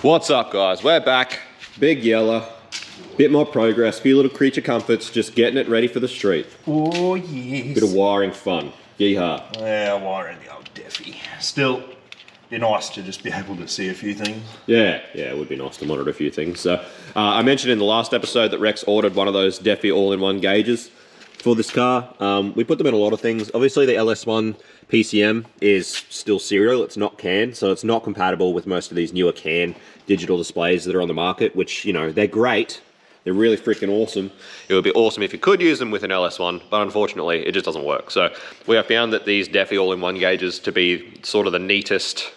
What's up, guys? We're back. Big yellow. Bit more progress. Few little creature comforts. Just getting it ready for the street. Oh, yes. Bit of wiring fun. Yeehaw. Yeah, wiring the old Defi. Still, be nice to just be able to see a few things. Yeah, it would be nice to monitor a few things. So, I mentioned in the last episode that Rex ordered one of those Defi all-in-one gauges for this car. We put them in a lot of things. Obviously, the LS1 PCM is still serial. It's not CAN, so it's not compatible with most of these newer CAN digital displays that are on the market, which, you know, they're great. They're really freaking awesome. It would be awesome if you could use them with an LS1, but unfortunately, it just doesn't work. So we have found that these Defi all-in-one gauges to be sort of the neatest,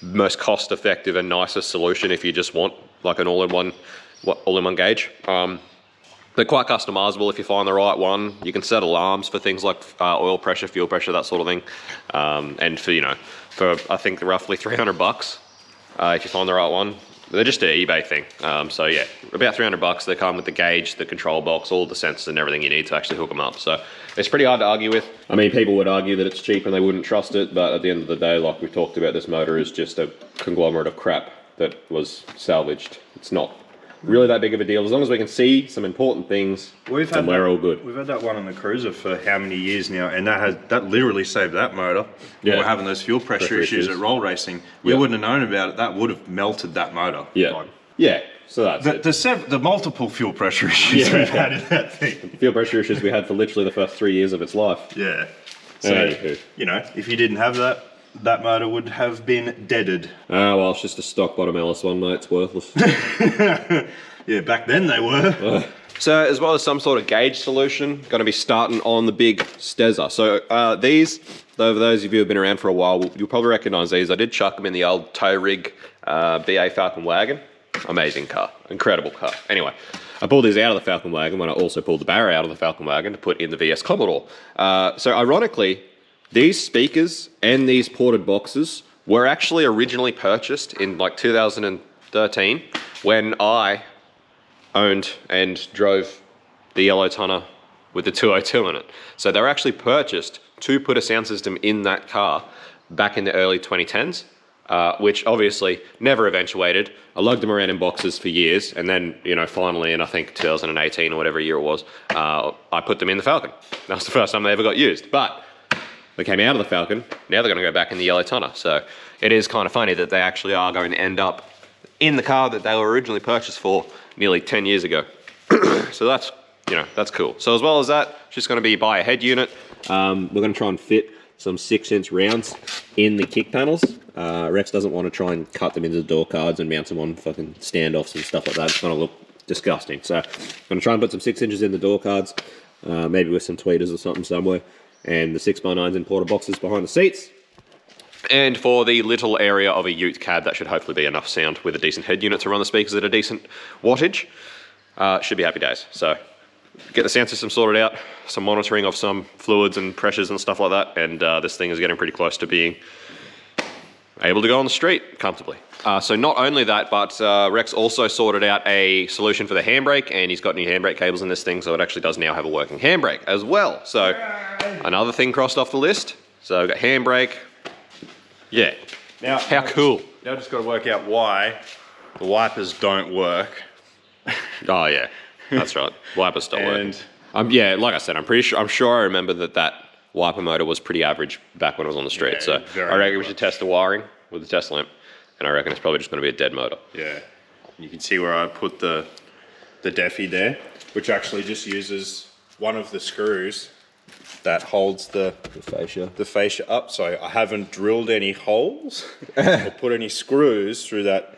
most cost-effective and nicest solution if you just want like an all-in-one gauge. They're quite customizable if you find the right one. You can set alarms for things like oil pressure, fuel pressure, that sort of thing. And for, you know, for I think roughly 300 bucks if you find the right one. They're just an eBay thing. So yeah, about 300 bucks. They come with the gauge, the control box, all the sensors and everything you need to actually hook them up. So it's pretty hard to argue with. I mean, people would argue that it's cheap and they wouldn't trust it, but at the end of the day, like we talked about, this motor is just a conglomerate of crap that was salvaged. It's not really that big of a deal. As long as we can see some important things, then we're all good. We've had that one on the Cruiser for how many years now, and that literally saved that motor. Yeah. We're having those fuel pressure issues at roll racing. We wouldn't have known about it. That would have melted that motor. Yeah. Like, yeah. So that's the multiple fuel pressure issues we've had in that thing. The fuel pressure issues we had for literally the first 3 years of its life. Yeah. So, you know, if you didn't have that, that motor would have been deaded. Ah, well, it's just a stock bottom LS1, mate. It's worthless. Yeah, back then they were. So, as well as some sort of gauge solution, going to be starting on the big Stezza. So, these, for those of you who have been around for a while, you'll probably recognize these. I did chuck them in the old tow rig BA Falcon wagon. Amazing car. Incredible car. Anyway, I pulled these out of the Falcon wagon when I also pulled the barrow out of the Falcon wagon to put in the VS Commodore. So, ironically, these speakers and these ported boxes were actually originally purchased in like 2013 when I owned and drove the yellow tonner with the 202 in it. So they were actually purchased to put a sound system in that car back in the early 2010s, which obviously never eventuated. I lugged them around in boxes for years, and then, you know, finally in I think 2018 or whatever year it was, I put them in the Falcon. That was the first time they ever got used. But they came out of the Falcon, now they're going to go back in the yellow tonner. So it is kind of funny that they actually are going to end up in the car that they were originally purchased for nearly 10 years ago. So that's, you know, that's cool. So as well as that, just going to be buy a head unit. We're going to try and fit some 6-inch rounds in the kick panels. Rex doesn't want to try and cut them into the door cards and mount them on fucking standoffs and stuff like that. It's going to look disgusting. So I'm going to try and put some 6 inches in the door cards, maybe with some tweeters or something somewhere. And the 6x9s in porter boxes behind the seats. And for the little area of a Ute cab, that should hopefully be enough sound with a decent head unit to run the speakers at a decent wattage. Should be happy days. So get the sound system sorted out, some monitoring of some fluids and pressures and stuff like that, and this thing is getting pretty close to being able to go on the street comfortably. So not only that, but Rex also sorted out a solution for the handbrake, and he's got new handbrake cables in this thing, so it actually does now have a working handbrake as well. So another thing crossed off the list. So we've got handbrake. Yeah. Now, how cool. Now I've just got to work out why the wipers don't work. Oh yeah, that's right. Wipers don't work. Yeah, like I said, I'm sure I remember that wiper motor was pretty average back when it was on the street. Yeah, so I reckon we should test the wiring with the test lamp. And I reckon it's probably just going to be a dead motor. Yeah. You can see where I put the Defi there, which actually just uses one of the screws that holds the fascia up. So I haven't drilled any holes or put any screws through that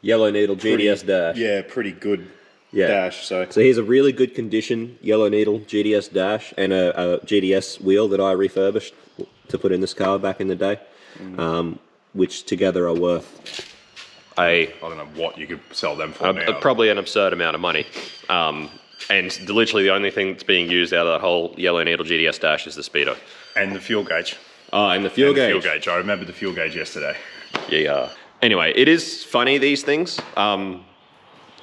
yellow needle GDS dash. Yeah, pretty good dash. So here's a really good condition yellow needle GDS dash and a GDS wheel that I refurbished to put in this car back in the day. Which together are worth I don't know what you could sell them for now. Probably an absurd amount of money. And literally the only thing that's being used out of that whole yellow needle GDS dash is the speedo. And the fuel gauge. Oh, and the fuel gauge. The fuel gauge. I remember the fuel gauge yesterday. Yeah. Anyway, it is funny, these things.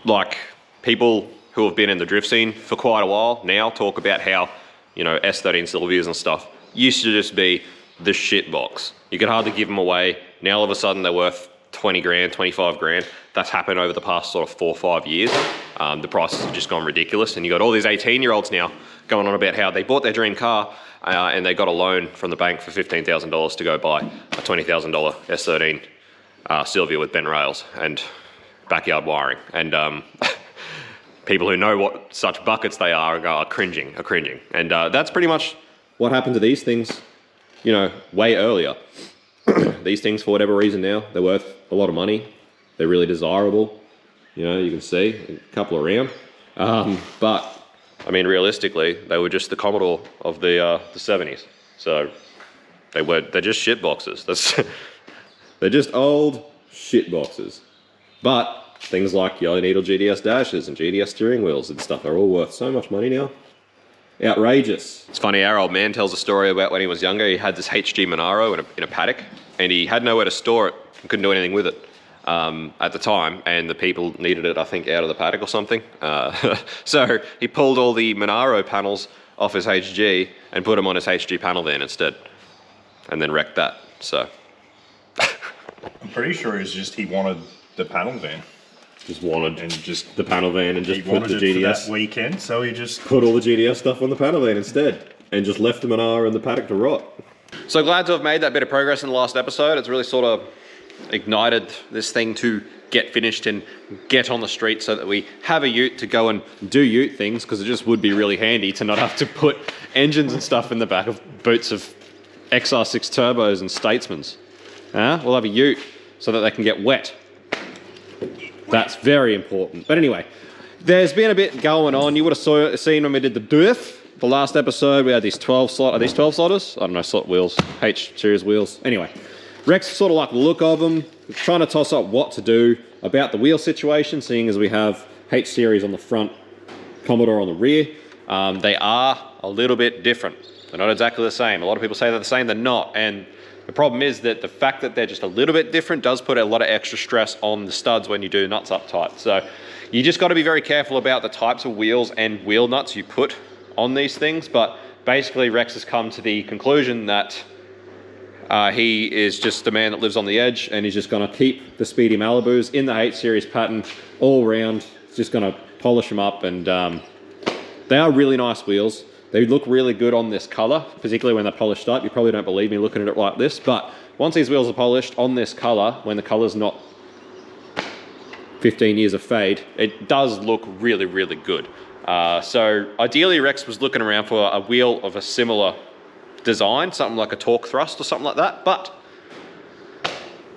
Like, people who have been in the drift scene for quite a while now talk about how, you know, S13 Sylvias and stuff used to just be the shit box. You could hardly give them away. Now all of a sudden they're worth 20 grand, 25 grand. That's happened over the past sort of 4 or 5 years. The prices have just gone ridiculous. And you got all these 18-year-olds now going on about how they bought their dream car and they got a loan from the bank for $15,000 to go buy a $20,000 S13 Sylvia with bent rails and backyard wiring. And people who know what such buckets they are cringing. And that's pretty much what happened to these things, you know, way earlier. These things, for whatever reason now, they're worth a lot of money. They're really desirable. You know, you can see a couple around. But, I mean, realistically, they were just the Commodore of the 70s. So they're just shit boxes. They're just old shit boxes. But things like Yellow Needle GDS dashes and GDS steering wheels and stuff are all worth so much money now. Outrageous. It's funny, our old man tells a story about when he was younger. He had this HG Monaro in a paddock, and he had nowhere to store it and couldn't do anything with it at the time, and the people needed it, I think, out of the paddock or something. So he pulled all the Monaro panels off his HG and put them on his HG panel van instead, and then wrecked that. So I'm pretty sure he wanted the panel van. Just wanted the panel van and just put the GDS for that weekend, so he just put all the GDS stuff on the panel van instead and just left the Monaro in the paddock to rot. So glad to have made that bit of progress in the last episode. It's really sort of ignited this thing to get finished and get on the street so that we have a ute to go and do ute things, because it just would be really handy to not have to put engines and stuff in the back of boots of XR6 turbos and Statesmans. We'll have a ute so that they can get wet. That's very important. But anyway, there's been a bit going on. You would have seen when we did the diff, the last episode, we had these 12 slot. Are these 12 slotters? I don't know, slot wheels, H series wheels. Anyway, Rex sort of like the look of them. We're trying to toss up what to do about the wheel situation, seeing as we have H series on the front, Commodore on the rear. They are a little bit different. They're not exactly the same. A lot of people say they're the same, they're not. And the problem is that the fact that they're just a little bit different does put a lot of extra stress on the studs when you do nuts up tight. So you just got to be very careful about the types of wheels and wheel nuts you put on these things. But basically Rex has come to the conclusion that he is just a man that lives on the edge, and he's just going to keep the Speedy Malibus in the H series pattern all round. He's just going to polish them up, and they are really nice wheels. They look really good on this color, particularly when they're polished up. You probably don't believe me looking at it like this, but once these wheels are polished on this color, when the color's not 15 years of fade, it does look really, really good. So ideally Rex was looking around for a wheel of a similar design, something like a torque thrust or something like that, but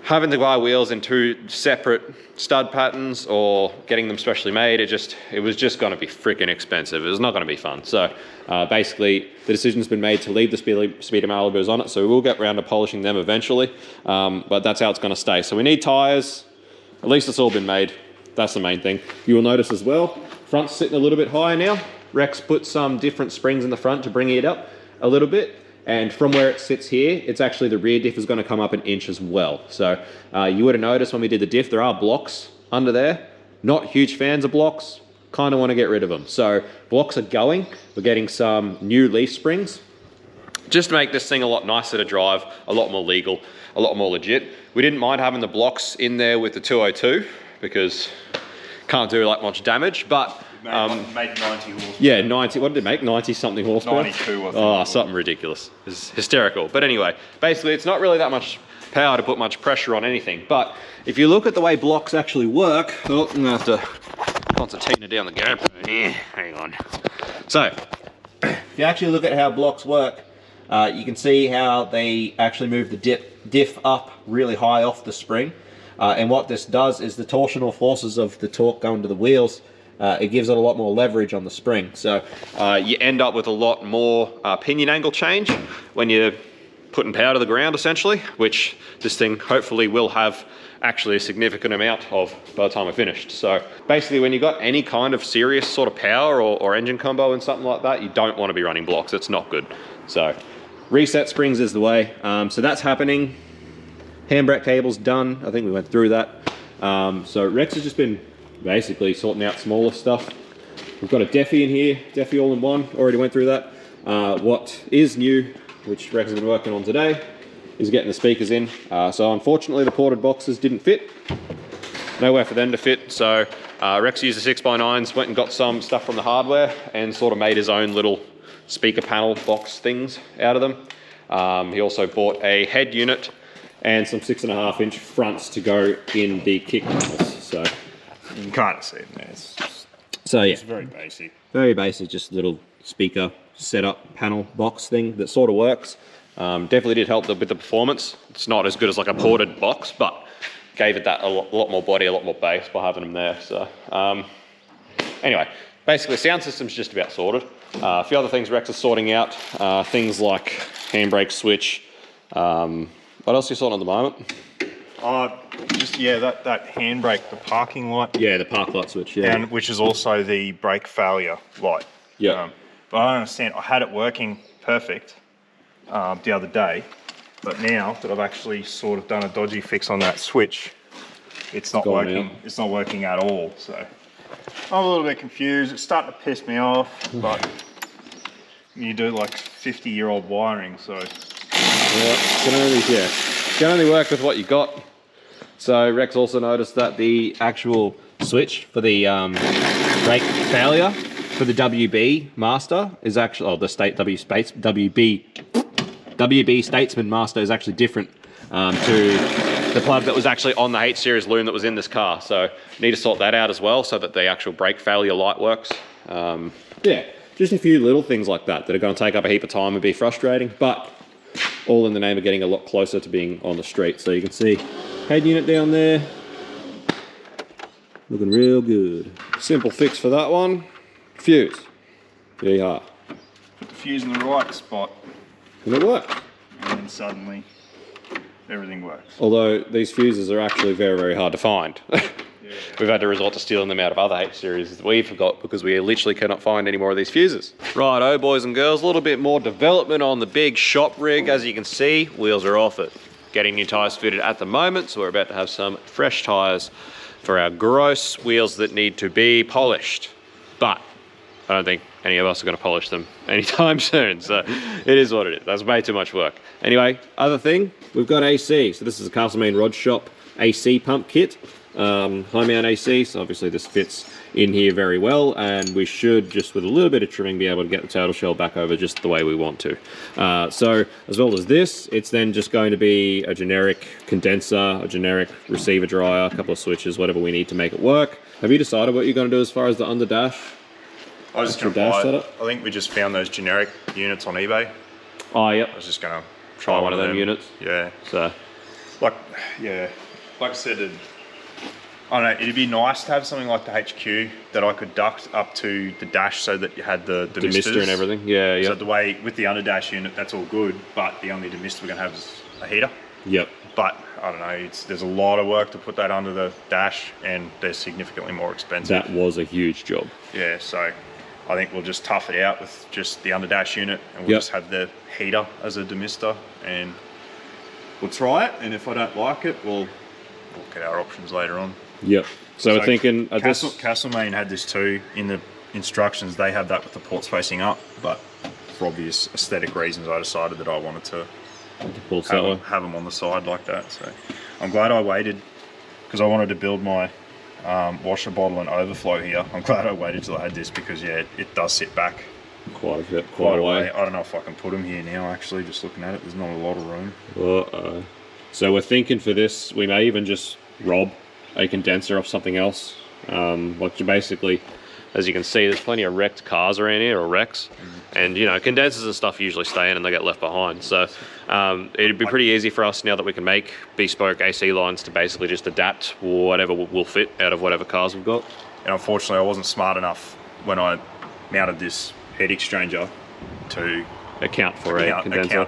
having to buy wheels in 2 separate stud patterns or getting them specially made, it was just going to be freaking expensive. It was not going to be fun. So basically the decision's been made to leave the Speedy Malibus on it, so we will get around to polishing them eventually, but that's how it's going to stay. So we need tyres. At least it's all been made. That's the main thing. You will notice as well, front's sitting a little bit higher now. Rex put some different springs in the front to bring it up a little bit. And from where it sits here, it's actually the rear diff is going to come up an inch as well. So you would have noticed when we did the diff, there are blocks under there. Not huge fans of blocks, kind of want to get rid of them. So blocks are going. We're getting some new leaf springs, just to make this thing a lot nicer to drive, a lot more legal, a lot more legit. We didn't mind having the blocks in there with the 202 because can't do like much damage, but made 90 horsepower. Yeah, 90, what did it make? 90 something horsepower? 92, I think. Oh, something ridiculous. It's hysterical. But anyway, basically it's not really that much power to put much pressure on anything. But if you look at the way blocks actually work, oh, I'm gonna have to concertina down the GoPro here. Hang on. So, if you actually look at how blocks work, you can see how they actually move the diff up really high off the spring. And what this does is the torsional forces of the torque going to the wheels, it gives it a lot more leverage on the spring. So you end up with a lot more pinion angle change when you're putting power to the ground essentially, which this thing hopefully will have actually a significant amount of by the time I finished. So basically when you've got any kind of serious sort of power or engine combo and something like that, you don't want to be running blocks. It's not good. So reset springs is the way. So that's happening. Handbrake cable's done. I think we went through that. So Rex has just been basically sorting out smaller stuff. We've got a Defi in here, Defi all-in-one, already went through that. What is new, which Rex has been working on today, is getting the speakers in. So unfortunately the ported boxes didn't fit. Nowhere for them to fit, so Rex used the 6x9s, went and got some stuff from the hardware and sort of made his own little speaker panel box things out of them. He also bought a head unit and some 6.5-inch fronts to go in the kick panels. So you can kind of see it there. It's very basic. Very basic, just little speaker setup panel box thing that sort of works. Definitely did help with the performance. It's not as good as like a ported box, but gave it that a lot more body, a lot more bass by having them there. So anyway, basically sound system's just about sorted. A few other things Rex is sorting out, things like handbrake switch. What else are you sorting at the moment? That handbrake, the parking light. Yeah, the park light switch, yeah. And which is also the brake failure light. Yeah. But I don't understand, I had it working perfect the other day, but now that I've actually sort of done a dodgy fix on that switch, it's not working. It's not working at all. So I'm a little bit confused. It's starting to piss me off, but you do like 50-year-old wiring, so. Yeah, can only work with what you got. So Rex also noticed that the actual switch for the brake failure for the WB Master is actually, the WB Statesman Master is actually different to the plug that was actually on the H series loom that was in this car. So need to sort that out as well so that the actual brake failure light works. Yeah, just a few little things like that that are going to take up a heap of time and be frustrating, but all in the name of getting a lot closer to being on the street. So you can see head unit down there, looking real good. Simple fix for that one. Fuse. There you are. Put the fuse in the right spot. And it worked. And then suddenly, everything works. Although these fuses are actually very, very hard to find. We've had to resort to stealing them out of other H series that we forgot because we literally cannot find any more of these fuses. Righto, boys and girls, a little bit more development on the big shop rig. As you can see, wheels are off it. Getting new tyres fitted at the moment, so we're about to have some fresh tyres for our gross wheels that need to be polished. But I don't think any of us are going to polish them anytime soon, so it is what it is. That's way too much work. Anyway, other thing, we've got AC. So this is a Castlemaine Rod Shop AC pump kit. High mount AC, so obviously this fits in here very well, and we should, just with a little bit of trimming, be able to get the turtle shell back over just the way we want to. So as well as this, it's then just going to be a generic condenser, a generic receiver dryer, a couple of switches, whatever we need to make it work. Have you decided what you're going to do as far as the under dash? I was just going to buy it. I think we just found those generic units on eBay. Oh, yep. I was just going to try one of them units. Yeah. So, like I said, I don't know, it'd be nice to have something like the HQ that I could duct up to the dash so that you had the demister and everything. Yeah, yeah. So the way, with the under dash unit, that's all good, but the only demister we're going to have is a heater. Yep. But, I don't know, there's a lot of work to put that under the dash, and they're significantly more expensive. That was a huge job. Yeah, so I think we'll just tough it out with just the under dash unit, and we'll just have the heater as a demister, and we'll try it, and if I don't like it, we'll look at our options later on. Yep. So we're thinking... Castlemaine had this too. In the instructions, they have that with the ports facing up, but for obvious aesthetic reasons, I decided that I wanted to have them on the side like that. So I'm glad I waited, because I wanted to build my washer bottle and overflow here. I'm glad I waited till I had this, because yeah, it does sit back quite a way. I don't know if I can put them here now, actually, just looking at it. There's not a lot of room. Uh-oh. So we're thinking for this, we may even just rob a condenser off something else. Like basically, as you can see, there's plenty of wrecked cars around here, or wrecks, and you know, condensers and stuff usually stay in and they get left behind. So it'd be pretty easy for us now that we can make bespoke AC lines to basically just adapt whatever will fit out of whatever cars we've got. And unfortunately, I wasn't smart enough when I mounted this heat exchanger to account for a condenser.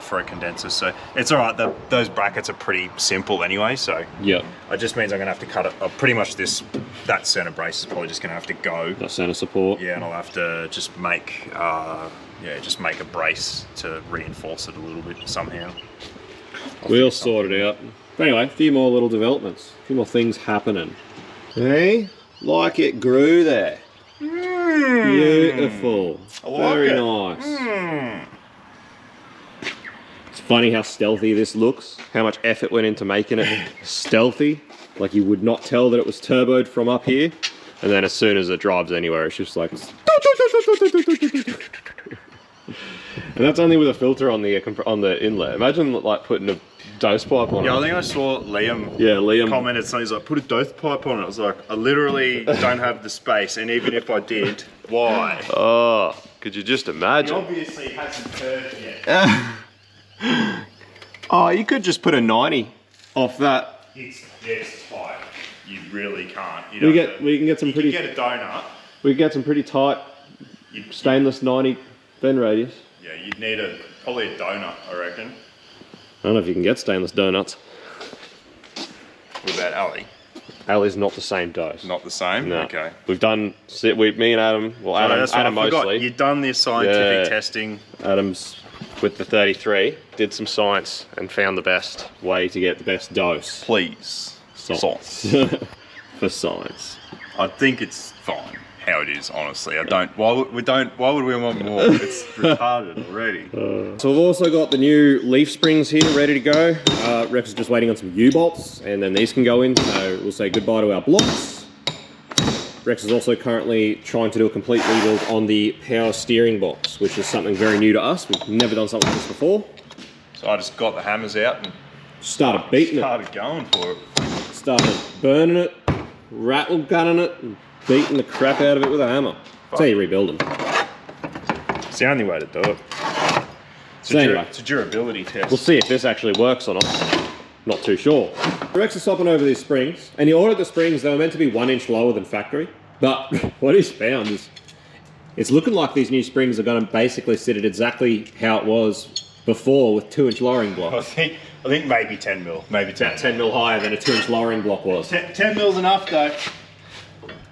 So it's all right. Those brackets are pretty simple anyway. So yeah, it just means I'm going to have to cut it. Pretty much that center brace is probably just going to have to go. That center support. Yeah, and I'll have to just make a brace to reinforce it a little bit somehow. We'll sort it out. But anyway, a few more little developments, a few more things happening. Hey, like it grew there. Beautiful. I like Very it. nice. funny how stealthy this looks, how much effort went into making it stealthy. Like you would not tell that it was turboed from up here. And then as soon as it drives anywhere, it's just like... And that's only with a filter on the inlet. Imagine like putting a dose pipe on it. Yeah, I think I saw Liam, Liam commented something. He's like, put a dose pipe on it. I was like, I literally don't have the space, and even if I did, why? Oh, could you just imagine? He obviously hasn't heard yet. Oh, you could just put a 90 off that. It's tight. You really can't. You We can get some pretty... You get a donut. We can get some pretty tight stainless 90 bend radius. Yeah, you'd need probably a donut, I reckon. I don't know if you can get stainless donuts. What about Ali? Ali's not the same dose. Not the same? No. Okay. We've done, me and Adam, well Adam mostly. You've done the scientific testing. Adam's with the 33, did some science and found the best way to get the best dose. Please. Science. For science. I think it's fine how it is, honestly. I don't. Why would we want more? It's retarded already. So we've also got the new leaf springs here ready to go. Rex is just waiting on some U-bolts, and then these can go in. So we'll say goodbye to our blocks. Rex is also currently trying to do a complete rebuild on the power steering box, which is something very new to us. We've never done something like this before. So I just got the hammers out and started beating started going for it. Started burning it, rattle gunning it, and beating the crap out of it with a hammer. That's how you rebuild them. It's the only way to do it. It's a durability test. We'll see if this actually works or not. Not too sure. Rex is swapping over these springs, and he ordered the springs. They were meant to be 1 inch lower than factory, but what he's found is it's looking like these new springs are going to basically sit at exactly how it was before with 2 inch lowering blocks. I think maybe 10 mil. Maybe 10. About 10 mil higher than a 2 inch lowering block was. 10 mil's enough though.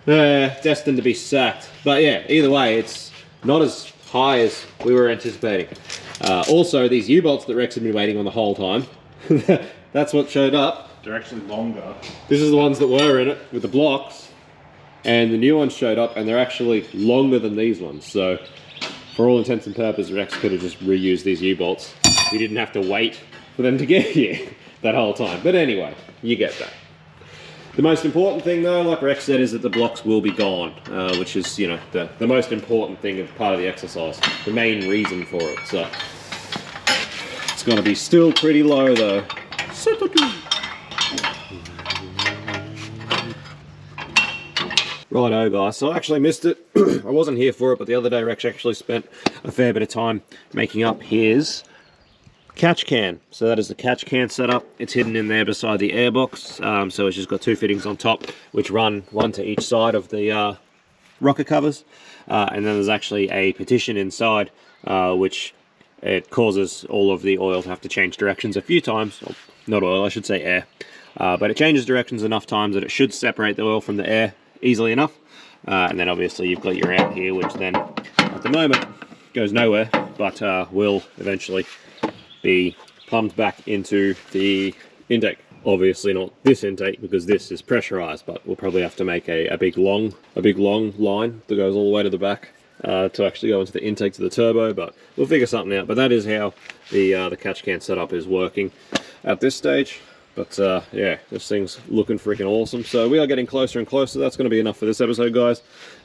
Destined to be sacked. But yeah, either way, it's not as high as we were anticipating. Also, these U-bolts that Rex had been waiting on the whole time, that's what showed up. They're actually longer. This is the ones that were in it with the blocks, and the new ones showed up, and they're actually longer than these ones. So, for all intents and purposes, Rex could have just reused these U-bolts. We didn't have to wait for them to get here that whole time. But anyway, you get that. The most important thing though, like Rex said, is that the blocks will be gone, which is, you know, the most important thing as part of the exercise, the main reason for it. So it's going to be still pretty low though. Righto guys, so I actually missed it. I wasn't here for it, but the other day Rex actually spent a fair bit of time making up his catch can. So that is the catch can setup. It's hidden in there beside the airbox. So it's just got 2 fittings on top, which run one to each side of the rocker covers. And then there's actually a partition inside, which it causes all of the oil to have to change directions a few times. Or not oil, I should say air. But it changes directions enough times that it should separate the oil from the air easily enough. And then obviously you've got your out here, which then at the moment goes nowhere, but will eventually be plumbed back into the intake. Obviously not this intake because this is pressurized, but we'll probably have to make a big long line that goes all the way to the back to actually go into the intake to the turbo, but we'll figure something out. But that is how the catch can setup is working at this stage. But yeah, this thing's looking freaking awesome. So we are getting closer and closer. That's going to be enough for this episode, guys.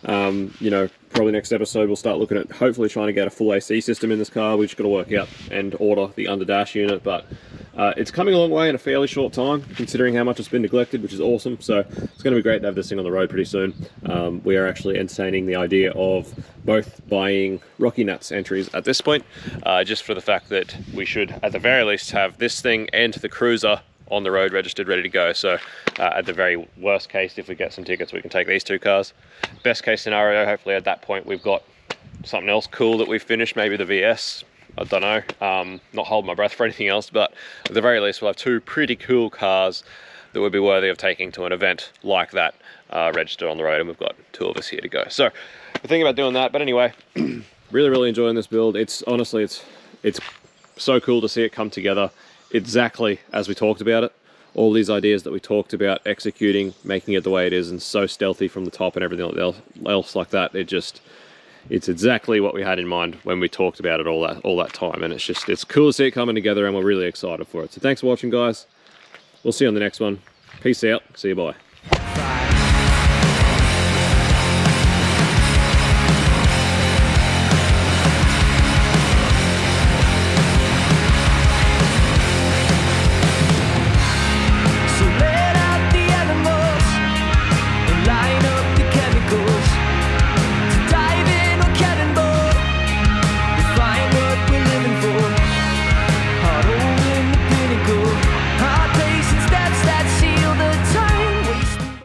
You know, probably next episode we'll start looking at hopefully trying to get a full AC system in this car. We've just got to work out and order the under dash unit, but it's coming a long way in a fairly short time, considering how much it's been neglected, which is awesome. So it's going to be great to have this thing on the road pretty soon. We are actually entertaining the idea of both buying Rocky Nuts entries at this point, just for the fact that we should at the very least have this thing and the Cruiser on the road registered, ready to go. So at the very worst case, if we get some tickets, we can take these 2 cars. Best case scenario, hopefully at that point we've got something else cool that we've finished, maybe the VS, I don't know, not holding my breath for anything else, but at the very least we'll have 2 pretty cool cars that would be worthy of taking to an event like that, registered on the road, and we've got 2 of us here to go. So we're thinking about doing that, but anyway, really enjoying this build. It's honestly, it's so cool to see it come together exactly as we talked about it. All these ideas that we talked about executing, making it the way it is, and so stealthy from the top and everything else like that. it's exactly what we had in mind when we talked about it all that time, and it's cool to see it coming together, and we're really excited for it. So thanks for watching, guys. We'll see you on the next one. Peace out. See you, bye.